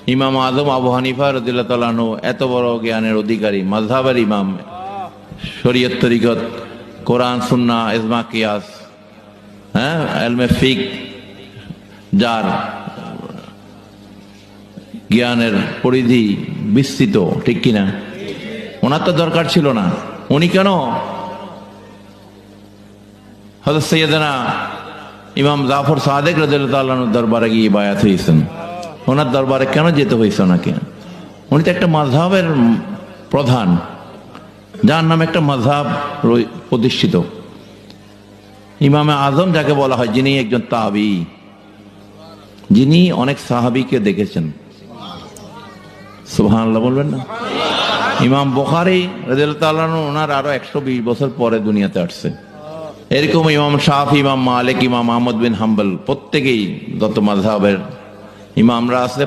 ইমাম আজম আবু হানিফা রাদিয়াল্লাহু তাআলা আনহু এত বড় জ্ঞানের অধিকারী, মাযহাবের ইমাম, শরীয়ত তরিকত, কোরআন সুন্নাহ, ইজমা কিয়াস, ইলমে ফিক, যার জ্ঞানের পরিধি বিস্তৃত, ঠিক কিনা? ওনার তো দরকার ছিল না। উনি কেন হযরত সাইয়েদনা ইমাম জাফর সাদেক রাদিয়াল্লাহু তাআলা আনহুর দরবারে গিয়ে বায়াত হয়েছেন? ওনার দরবারে কেন যেতে হয়েছে ওনাকে? উনি তো একটা মাযহাবের প্রধান, যার নামে একটা মাযহাব প্রতিষ্ঠিত। ইমামে আজম যাকে বলা হয়, যিনি একজন তাবী, যিনি অনেক সাহাবীকে দেখেছেন। সুবহানাল্লাহ বলবেন না? ইমাম বুখারী রাদিয়াল্লাহু তাআলা আনহু ওনার আরো 120 বছর পরে দুনিয়াতে আসছে। এরকম ইমাম শাফি, ইমাম মালিক, ইমাম আহমদ বিন হাম্বল, প্রত্যেকেই যত মাযহাবের ইমামরা আছে